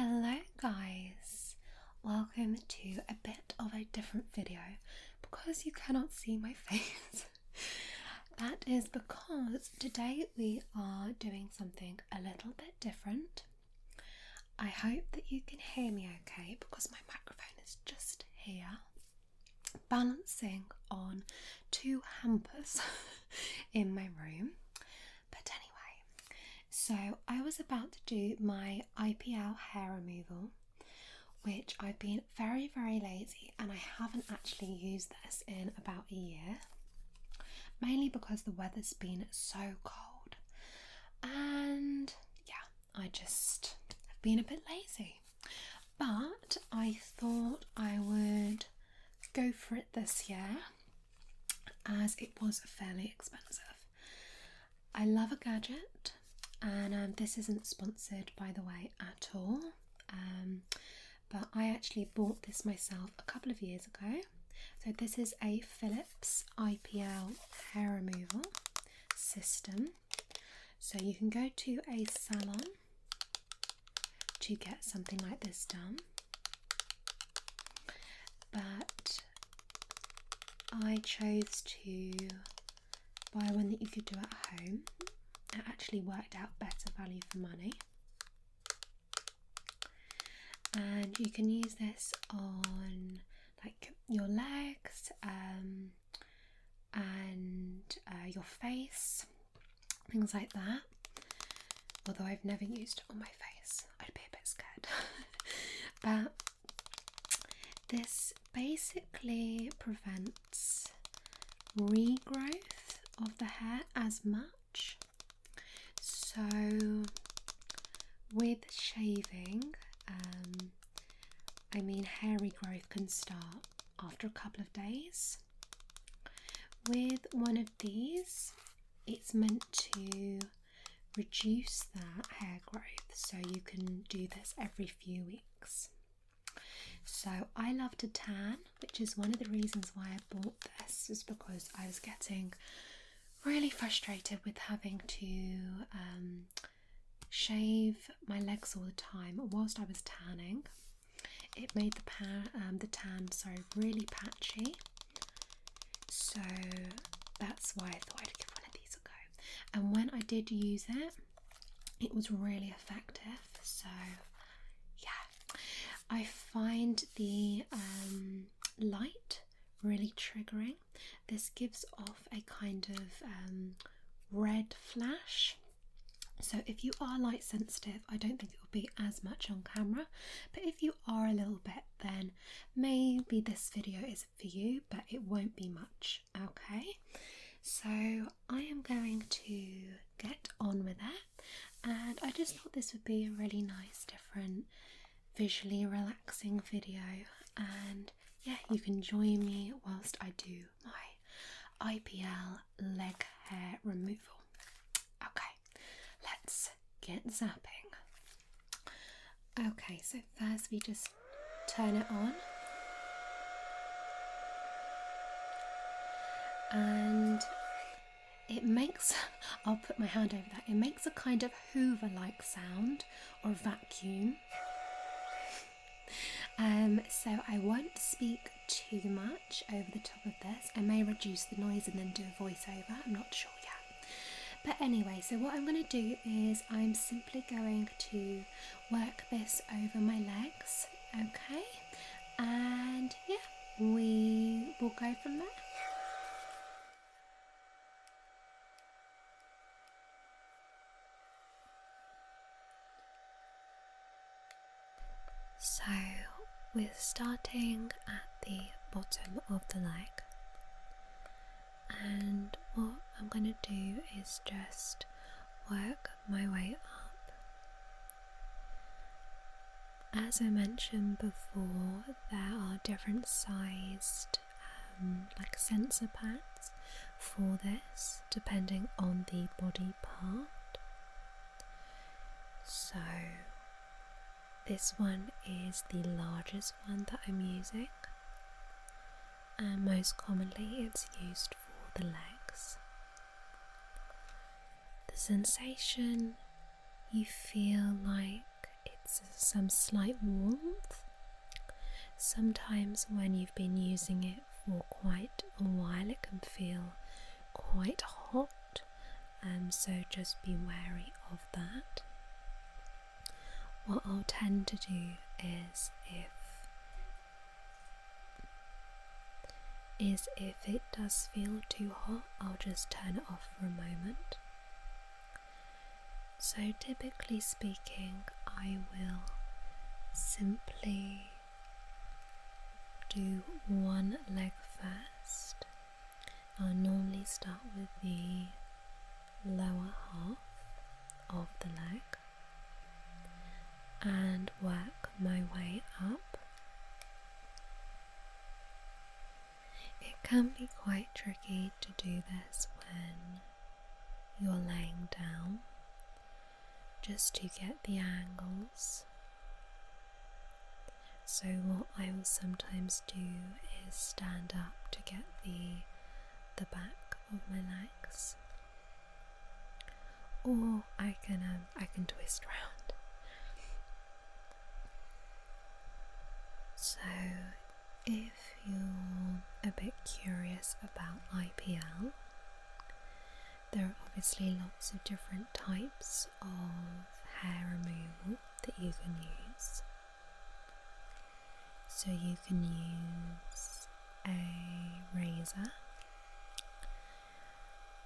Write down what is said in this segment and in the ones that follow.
Hello guys, welcome to a bit of a different video because you cannot see my face. That is because today we are doing something a little bit different. I hope that you can hear me okay because my microphone is just here balancing on two hampers in my room. But anyway, so I was about to do my IPL hair removal, which I've been very lazy and I haven't actually used this in about a year, mainly because the weather's been so cold and yeah, I just have been a bit lazy. But I thought I would go for it this year as it was fairly expensive. I love a gadget, and this isn't sponsored by the way at all, but I actually bought this myself a couple of years ago. So this is a Philips IPL hair removal system. So you can go to a salon to get something like this done, but I chose to buy one that you could do at home. It actually worked out better value for money, and you can use this on like your legs and your face, things like that. Although I've never used it on my face, I'd be a bit scared. But this basically prevents regrowth of the hair as much. So with shaving, hair regrowth can start after a couple of days. With one of these, it's meant to reduce that hair growth, so you can do this every few weeks. So I love to tan, which is one of the reasons why I bought this, is because I was getting really frustrated with having to shave my legs all the time whilst I was tanning. It made the tan really patchy, so that's why I thought I'd give one of these a go. And when I did use it, it was really effective. So yeah, I find the light really triggering. This gives off a kind of red flash. So if you are light sensitive, I don't think it will be as much on camera, but if you are a little bit, then maybe this video isn't for you, but it won't be much. Okay, so I am going to get on with it, and I just thought this would be a really nice, different, visually relaxing video, and yeah, you can join me whilst I do my IPL leg hair removal. Okay, let's get zapping. Okay, so first we just turn it on, and it makes, I'll put my hand over that, it makes a kind of Hoover-like sound or vacuum. So I won't speak too much over the top of this. I may reduce the noise and then do a voiceover, I'm not sure yet. But anyway, so what I'm going to do is I'm simply going to work this over my legs, okay? And yeah, we will go from there. So we're starting at the bottom of the leg, and what I'm going to do is just work my way up. As I mentioned before, there are different sized like sensor pads for this depending on the body part. So this one is the largest one that I'm using, and most commonly it's used for the legs. The sensation, you feel like it's a some slight warmth. Sometimes when you've been using it for quite a while it can feel quite hot, so just be wary of that. What I'll tend to do is if it does feel too hot, I'll just turn it off for a moment. So typically speaking, I will simply do one leg first. I'll normally start with the lower half of the leg and work my way up. It can be quite tricky to do this when you're laying down, just to get the angles. So what I will sometimes do is stand up to get the back of my legs, or I can twist round. So if you're a bit curious about IPL, there are obviously lots of different types of hair removal that you can use. So you can use a razor,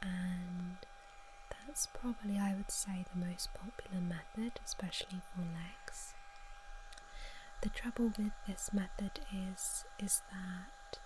and that's probably, I would say, the most popular method, especially for legs. The trouble with this method is that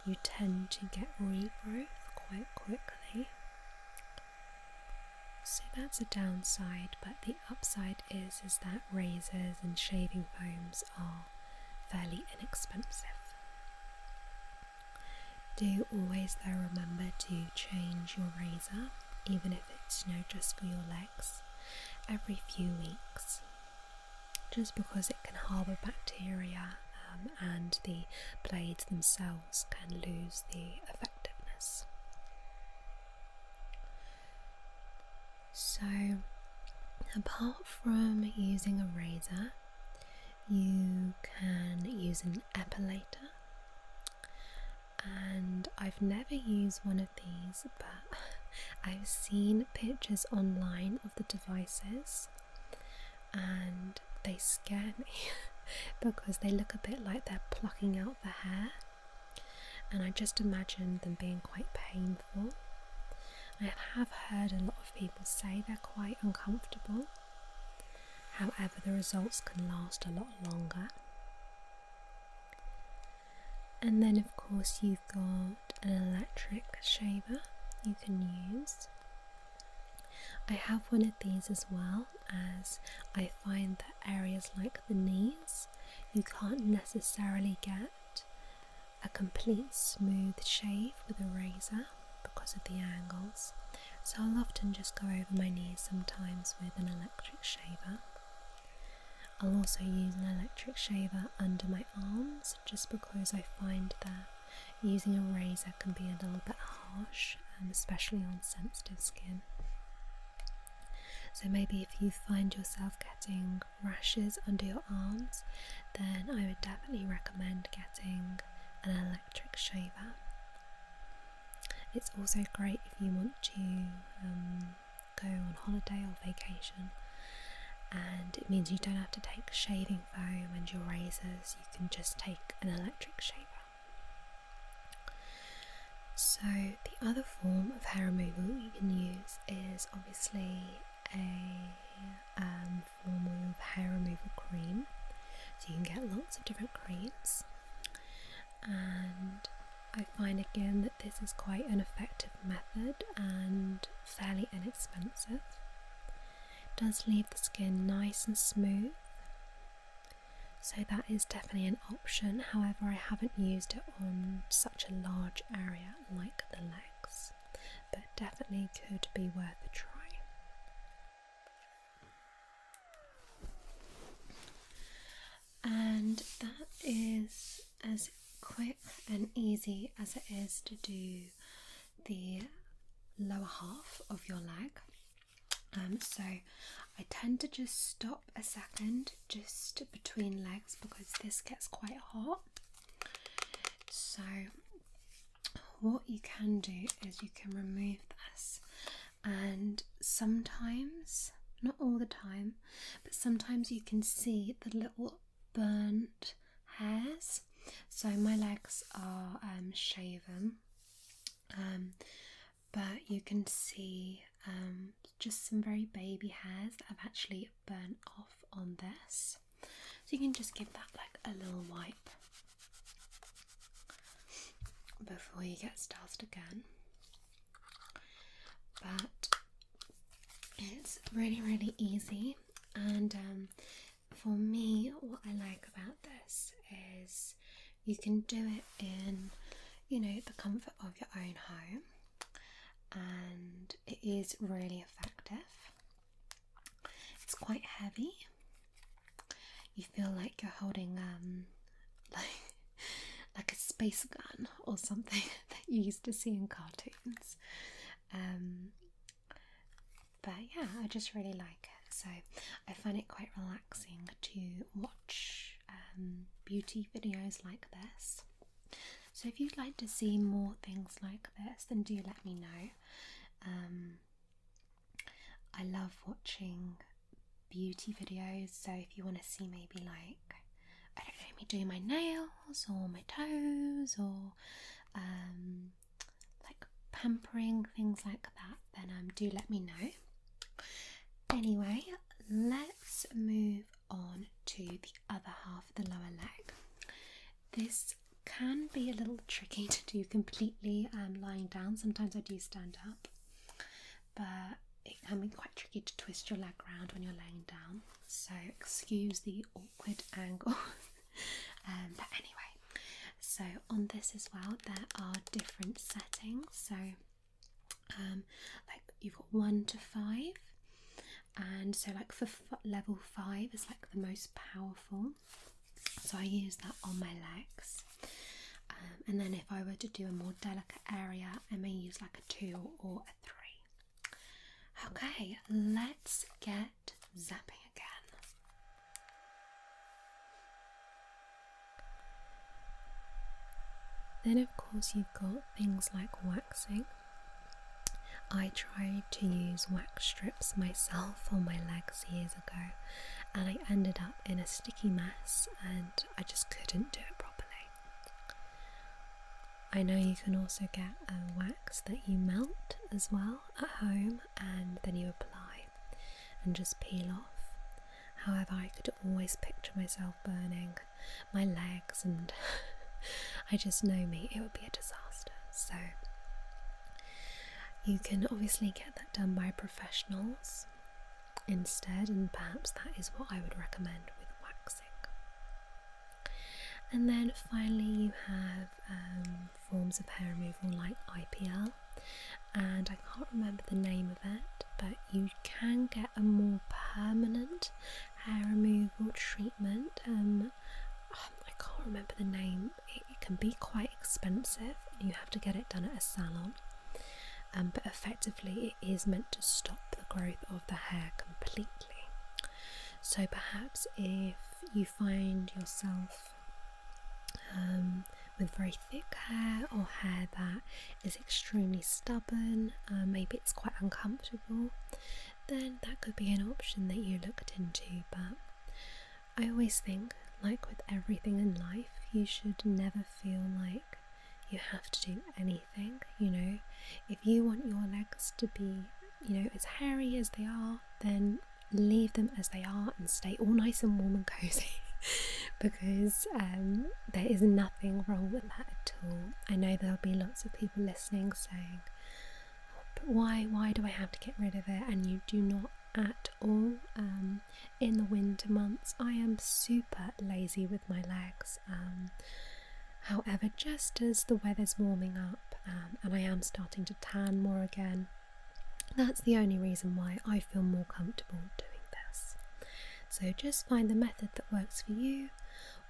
you tend to get regrowth quite quickly. So that's a downside, but the upside is that razors and shaving foams are fairly inexpensive. Do always though remember to change your razor, even if it's just for your legs, every few weeks, just because it can harbour bacteria and the blades themselves can lose the effectiveness. So apart from using a razor, you can use an epilator, and I've never used one of these, but I've seen pictures online of the devices and they scare me because they look a bit like they're plucking out the hair, and I just imagine them being quite painful. I have heard a lot of people say they're quite uncomfortable. However, the results can last a lot longer. And then of course you've got an electric shaver you can use. I have one of these as well, as I find that areas like the knees, you can't necessarily get a complete smooth shave with a razor because of the angles. So I'll often just go over my knees sometimes with an electric shaver. I'll also use an electric shaver under my arms, just because I find that using a razor can be a little bit harsh, especially on sensitive skin. So maybe if you find yourself getting rashes under your arms, then I would definitely recommend getting an electric shaver. It's also great if you want to go on holiday or vacation, and it means you don't have to take shaving foam and your razors, you can just take an electric shaver. So the other form of hair removal you can use is obviously a form of hair removal cream. So you can get lots of different creams, and I find again that this is quite an effective method and fairly inexpensive. It does leave the skin nice and smooth, so that is definitely an option. However, I haven't used it on such a large area like the legs, but definitely could be worth a try. And that is as quick and easy as it is to do the lower half of your leg. So I tend to just stop a second just between legs because this gets quite hot. So what you can do is you can remove this, and sometimes, not all the time, but sometimes you can see the little burnt hairs. So my legs are shaven, but you can see just some very baby hairs that have actually burnt off on this. So you can just give that like a little wipe before you get started again. But it's really easy, and for me, what I like about this is you can do it in, you know, the comfort of your own home, and it is really effective. It's quite heavy. You feel like you're holding like a space gun or something that you used to see in cartoons. But yeah, I just really like it. So I find it quite relaxing to watch beauty videos like this. So if you'd like to see more things like this, then do let me know. I love watching beauty videos, so if you want to see maybe like, I don't know, me doing my nails or my toes or like pampering, things like that, then do let me know. Anyway, let's move on to the other half of the lower leg. This can be a little tricky to do completely lying down. Sometimes I do stand up, but it can be quite tricky to twist your leg around when you're laying down, so excuse the awkward angle. But anyway, so on this as well there are different settings. So like you've got 1 to 5, and so like for level 5 is like the most powerful, so I use that on my legs. And then if I were to do a more delicate area, I may use like a 2 or a 3. Okay, let's get zapping again. Then of course you've got things like waxing. I tried to use wax strips myself on my legs years ago, and I ended up in a sticky mess and I just couldn't do it properly. I know you can also get a wax that you melt as well at home and then you apply and just peel off. However, I could always picture myself burning my legs, and I just know me, it would be a disaster. So you can obviously get that done by professionals instead, and perhaps that is what I would recommend with waxing. And then finally you have forms of hair removal like IPL, and I can't remember the name of it, but you can get a more permanent hair removal treatment. I can't remember the name. It can be quite expensive and you have to get it done at a salon, but effectively it is meant to stop the growth of the hair completely. So perhaps if you find yourself with very thick hair or hair that is extremely stubborn, maybe it's quite uncomfortable, then that could be an option that you looked into. But I always think, like with everything in life, you should never feel like you have to do anything. You know, if you want your legs to be, you know, as hairy as they are, then leave them as they are and stay all nice and warm and cozy. Because there is nothing wrong with that at all. I know there'll be lots of people listening saying, oh, but why do I have to get rid of it? And you do not at all. In the winter months I am super lazy with my legs. However, just as the weather's warming up and I am starting to tan more again, that's the only reason why I feel more comfortable doing this. So just find the method that works for you,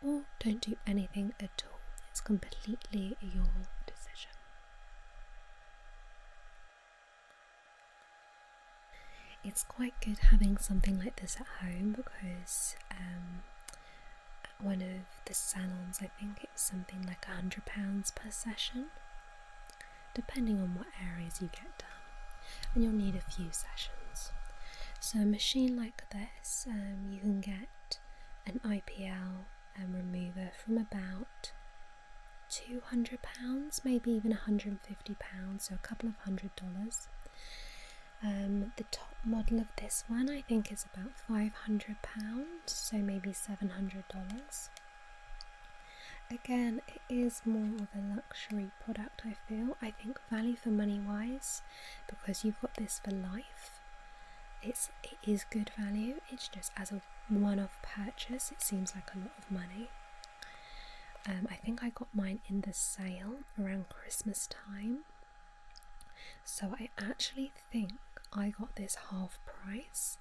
or don't do anything at all. It's completely your decision. it's quite good having something like this at home because one of the salons, I think it was something like £100 per session, depending on what areas you get done, and you'll need a few sessions. So a machine like this, you can get an IPL remover from about £200, maybe even £150, so a couple of $100. The top model of this one I think is about £500, so maybe $700. Again, it is more of a luxury product, I feel. I think value for money wise, because you've got this for life, it is good value. It's just as a one-off purchase, it seems like a lot of money. I think I got mine in the sale around Christmas time, so I actually think I got this half price,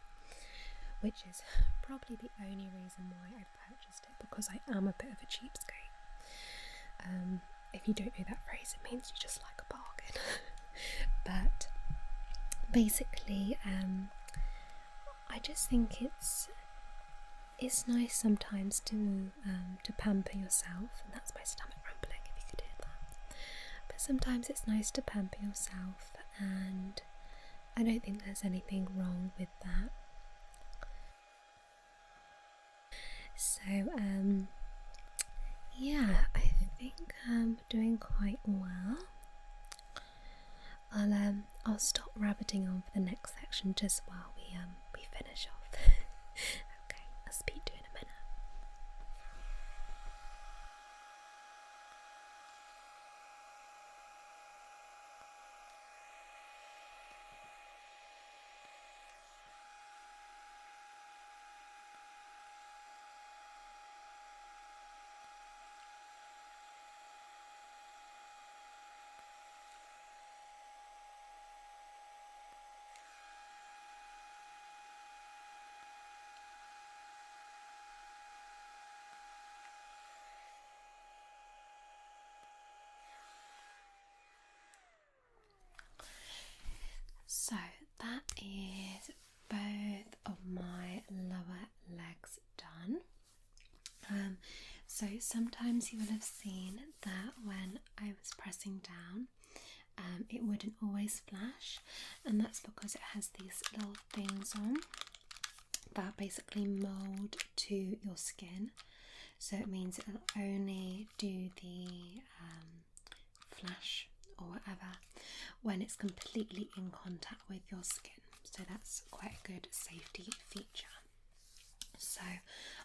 which is probably the only reason why I purchased it, because I am a bit of a cheapskate. If you don't know that phrase, it means you just like a bargain. But basically, I just think it's nice sometimes to pamper yourself, and that's my stomach rumbling if you could hear that. But sometimes it's nice to pamper yourself, and I don't think there's anything wrong with that. So yeah, I think I'm doing quite well. I'll stop rabbiting on for the next section just while we finish off. Okay, I'll speak to you in a minute. So that is both of my lower legs done. So sometimes you will have seen that when I was pressing down, it wouldn't always flash, and that's because it has these little things on that basically mould to your skin. So it means it'll only do the flash or whatever when it's completely in contact with your skin. So that's quite a good safety feature. So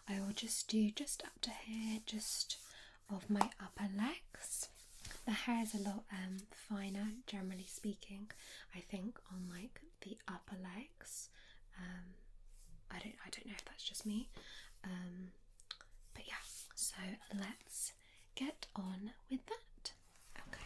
I will just do just up to here, just of my upper legs. The hair is a lot finer, generally speaking, I think, on like the upper legs. I don't know if that's just me, but yeah. So let's get on with that. Okay.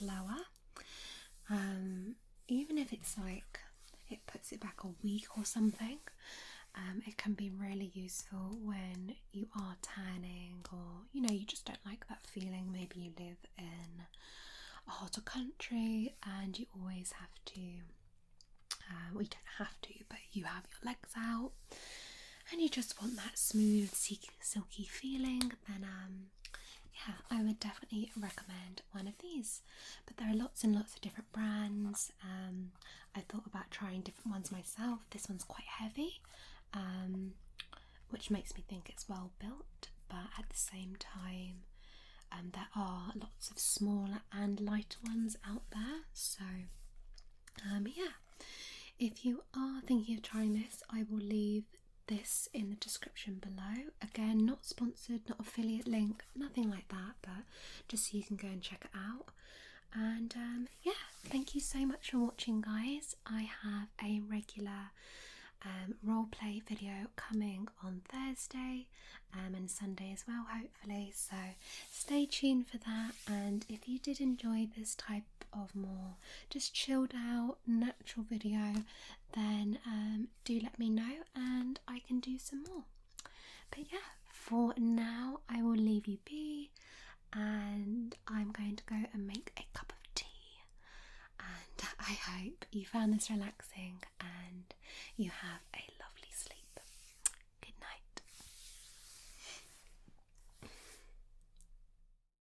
lower. Even if it's like it puts it back a week or something, it can be really useful when you are tanning, or you just don't like that feeling. Maybe you live in a hotter country and you always have to, well, you don't have to, but you have your legs out and you just want that smooth, silky feeling, then yeah, I would definitely recommend one of these. But there are lots and lots of different brands. I thought about trying different ones myself. This one's quite heavy, which makes me think it's well built, but at the same time there are lots of smaller and lighter ones out there. So yeah, if you are thinking of trying this, I will leave this in the description below. Again, not sponsored, not affiliate link, nothing like that, but just so you can go and check it out. And yeah, thank you so much for watching, guys. I have a regular roleplay video coming on Thursday and Sunday as well, hopefully, so stay tuned for that. And if you did enjoy this type of more just chilled out natural video, then do let me know and I can do some more. But yeah, for now I will leave you be, and I'm going to go and make a cup of tea. And I hope you found this relaxing and you have